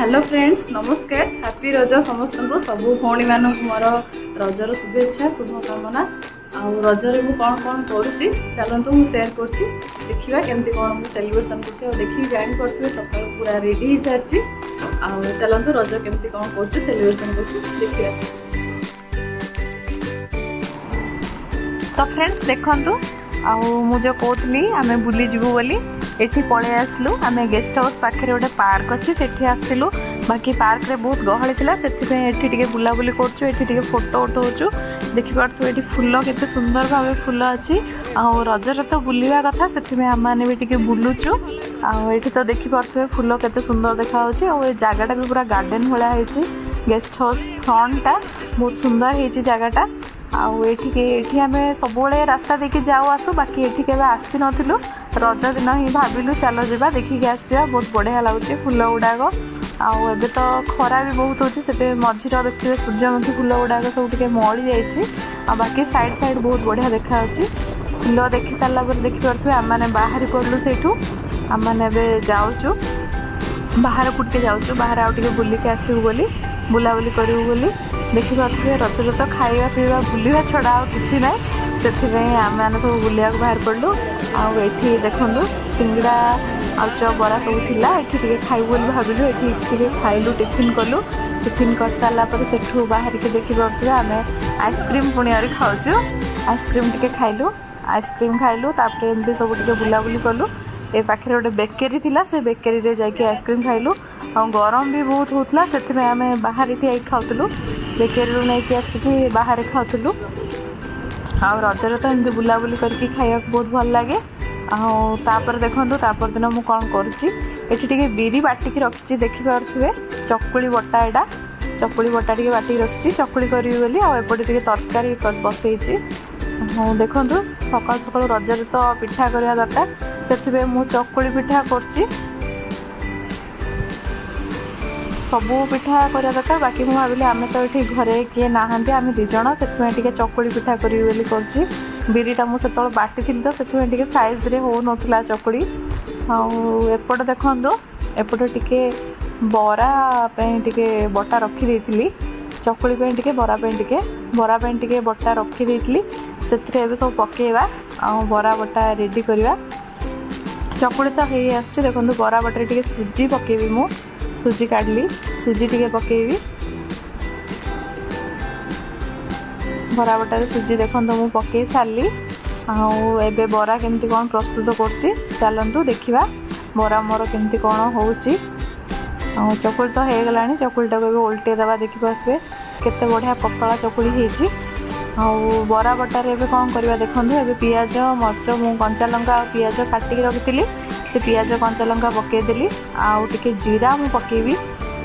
Hello friends, नमस्कार। Happy रज समस्त को सब भौणी मानक मोर रजर शुभेच्छा शुभकामना। आउ रजरे मु कौन कौन करुच्ची चलतु मुझे सेयार करुच्ची देखा केमती कौन मुझे सेलिब्रेशन कर देखिए जान पड़े सका पूरा रेडी हो सारी। आउ चलतु रज केमती कौन कर सेलिब्रेशन कर देखिए। तो फ्रेंड्स देखु आउ कहती आम बुली जीवु बोली एठी पळे आसलु आमे गेस्ट हाउस पाखे गोटे पार्क अच्छी से आसलु। बाकी पार्क रे बहुत गहली थिला से एठी टिके बुला बुली करछु एठी टिके फोटो उठाउछु। देखि पारथु एठी फूल केते सुंदर भाबे फूल अच्छी। आउ रजरे तो बुलिया कथा से आम मैंने भी टिके बुलुछु। आउ एठी तो देखि पारथु फूल केते सुंदर देखा होछि। आउ ए जागाटा भी पूरा गार्डन भला हेछि। गेस्ट हाउस फ्रंटटा बहुत सुंदर हेछि जागाटा। आउ एठी आमे सबोले रास्ता देखि जाऊ आसु बाकी एठी केबे आसी नथिलु। रज दिन ही भाविलु चलो जा देखिक आसा बहुत बढ़िया लगुच फूल गुड़ाक। आउ एबे तो खरा भी बहुत होची से मझीर देखिए सूर्यमुखी फूल गुड़ाक सब मली जाइए। बाकी साइड साइड बहुत बढ़िया देखा फूल देखी सारा देखिपे आम मैंने बाहर पड़लु से आम मैंने जाऊँ बाहर कुटे जाऊँ बाहर आउ टे बुलिक आसबू बोली बुलाबुली करूँ बोली देखिपे रजरे तो खाଇବା पीवा बुलवा छड़ा आ कि ना से आम मैंने सब बुलिया बाहर पड़लु। आउ एठी देखंदु सिंगड़ा आलुचप बरा सब थिला एठी टिके खाइबु बोली भाबिलु एठी टिके खाइलु टिफिन कलु। टिफिन कर सारा पर सेठू बाहर के देखि पड़थि आमे आइसक्रीम पुणी आरि खाउछु। आइसक्रीम टिके खाइलु आइसक्रीम खाइलु तापर एमती सब टिके बुलाबुली कलु। ए पाखे गोटे बेकरी थिला से बेकरी रे जाके आइसक्रीम खाइलु। आ गरम भी बहुत होतला से आमे बाहर ठिया खाउतलु बेकरी रू नहीं आसिकी बाहर खाउतलु। आउ रजरे तो एमती बुलाबुली करके खाइबा बहुत भल लगे। आपर देखो तापर दिन मुझे कौन करुँची बिरी बाटिकी रखी देखी पारे चकुली बटा एटा चकुली बटा टे बाटिकी रखी चकुली करी बोली आउटे तरकारी बसई। हाँ देखो सकाल सकाल रजरे तो पिठा करवा दरकार से मुझे चकुली पिठा कर सबू पिठा करवा दरकार। बाकी मुझे भाविली आम तो ये घरे किए नहांती आम दीज से चकुली पिठा करी बोली कर बिरीटा मुझे बाटी थी तो से साइज रे हो नथिला चकुली। आउट देखो एपटे टिके बरा टिके बटा रखी देती चकुली टिके बरा टिके बटा रखी देती से सब पकेवा बरा बटा रेडी करवा। चकुली तो हो आसो देखो बरा बटे टिके सुजी पकेबी मु सुजी काढ़ली सुजी टिके पकेबी बरा बटारे सुजी देखो मु पकई सारी। आबे बरा केमती कौन प्रस्तुत कर चलतु देखा बरा मोर केमती कौन हो चकुली तो हो गला चकुलीटा को उल्टे देवा देखिपारे केते बढ़िया पतला चकुली होती। आउ बरा बटारे एबे कौन करवा देखो एबे पियाज मरच मु कंचा लंका और पियाज काटिक रखी से पियाज कंचा लंका पकईदेली आउ टिके जीरा मु पकेबी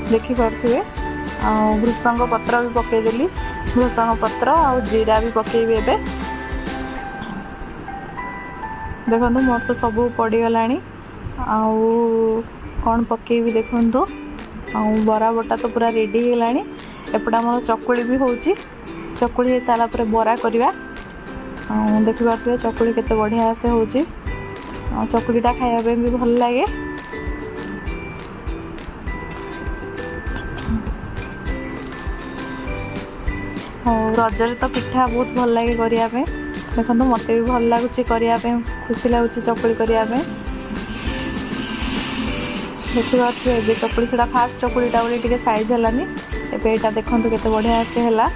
देखिपे भृषंग पत्र भी पकईदेली भृषंग पत्र आउ जीरा भी पकेबी एबे देखो मोर तो सब पड़गला। आउ कौन पकेबी देखु आउ बरा बटा तो पूरा रेडी हो गलानी। एपटा मोर चकुली भी होची चकुली हो सारा पर बरा करवा देखिपे चकुली केते बढ़िया से होची चकुलीटा खाइबा भी भल लगे। रजरे तो पिठा बहुत भल लगे करने देखो मत भी भल लगुच करने खुशी लगुच चकुली करने देखिए चकुली से फास्ट चकुलीटा बोली टे साइज है एटा देखो केते बढ़िया से है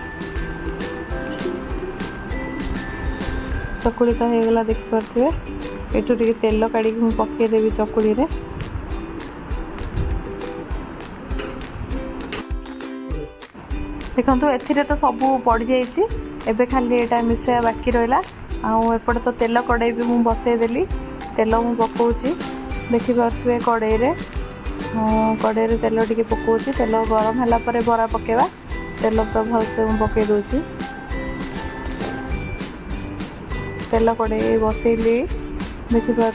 चकुली तो हो गला देखिपे एठू टे तेल काढ़ी पकईदेवी चकुली रे। देखो एथिरे तो सब पड़ जाइए एबे खाली एटा मिसाया बाकी रहा। आउटे तो तेल कड़े भी मुझे बसईदेली तेल मु पकाउची देखिपे कड़े कड़े तेल टिके पकाउची तेल गरम है बरा पकेवा तेल पूरा भलसे मुझे पकई दूची तेल कड़े बसैली देखिपे।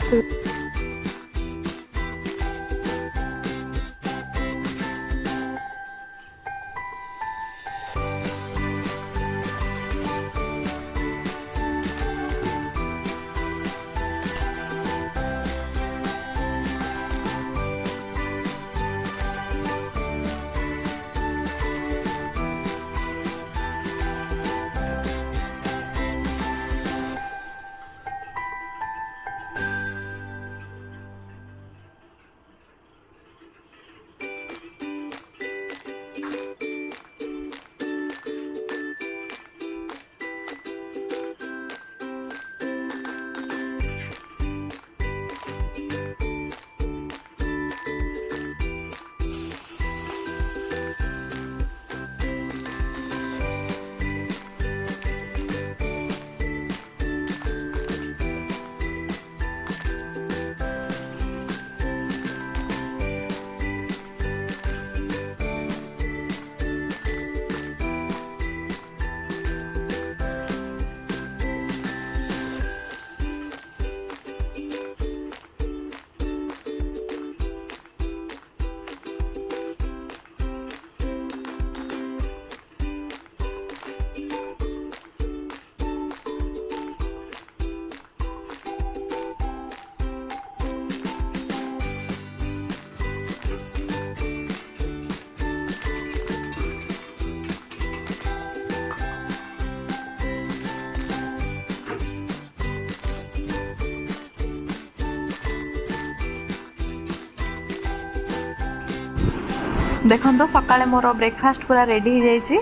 देखो सकाଳେ मोर ब्रेकफास्ट पूरा रेडी हो जाइए।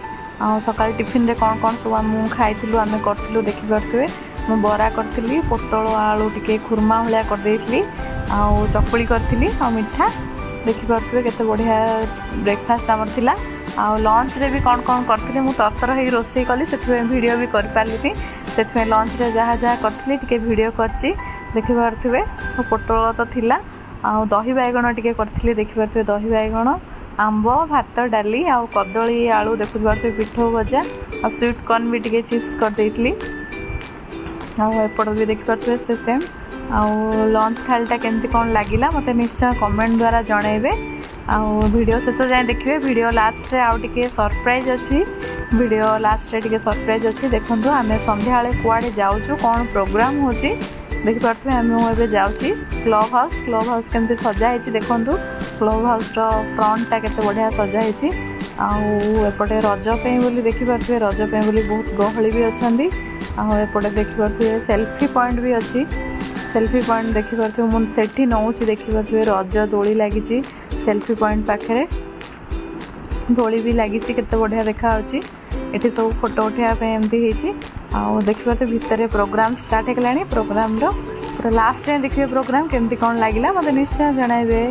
सकाल टिफिन रे कौन कौन सब मुझे खाइलु आम करूँ देखिपे मु बरा करी पोटल आलू टिके खुरमा भाया करदेली चकुली करी मिठा देखिपे केते बढ़िया ब्रेकफास्ट आमर थिला। लंच रे भी कौन कौन करी मुझे तरतर हो रोसे कली से वीडियो भी कर पारि से लंच रे जहाँ जहाँ करी टे वीडियो करची देखिपे पोटल तो थिला दही बैगण टिके करी देखिपे दही बैगण आंब भात डाली आउ कदली आलू देखुपे पिठो भजा आ स्वीट कॉर्न भी टिके चिप्स करदेली आउट भी देखिपे से सेम आउ लंच थालीटा केमती कौन लगिला मते निश्चय कमेंट द्वारा जनइबे वीडियो शेष जाए देखिए। वीडियो लास्ट रे आउ टिके सरप्राइज अच्छी वीडियो लास्ट रे टिके सरप्राइज अच्छी देखो आम संध्या कुआड़े जाऊँ कौन प्रोग्राम होची देखिपे आम एवं जाऊँगी क्लब हाउस केमती सजाई देखो क्लब हाउस फ्रंटा केते बढ़िया सजाई आउपटे रजपे बोली देखिपे रजपे बोली बहुत गहली भी अच्छा आउपटे देखिपे सेल्फी पॉइंट भी अच्छी सेल्फी पॉइंट देखिपे मुझे नौची देखिपे रज दोली लगी सेल्फी पॉइंट पाखे दोली भी लगी केते बढ़िया देखा ये सब फोटो उठाइबा एमती देखिपे भितर प्रोग्राम स्टार्ट हो प्रोग्राम पूरा लास्ट टाइम देखिए प्रोग्राम केमती कौन लगिला मते निश्चय जणाइबे।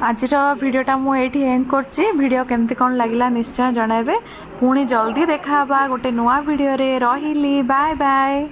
आज भिडटा मुझे एंड करची वीडियो केमती कौन लगिला निश्चय जनइबे पुणी जल्दी देखा गोटे नुआ वीडियो रे रहिली बाय बाय।